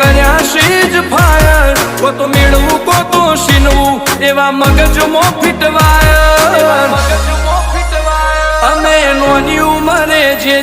કર્યા શીજ ફાયર કો તો મેળવું કો તો શીનવું એવા મગજમાં ફીટવાય અમે નોની ઉંમરે જે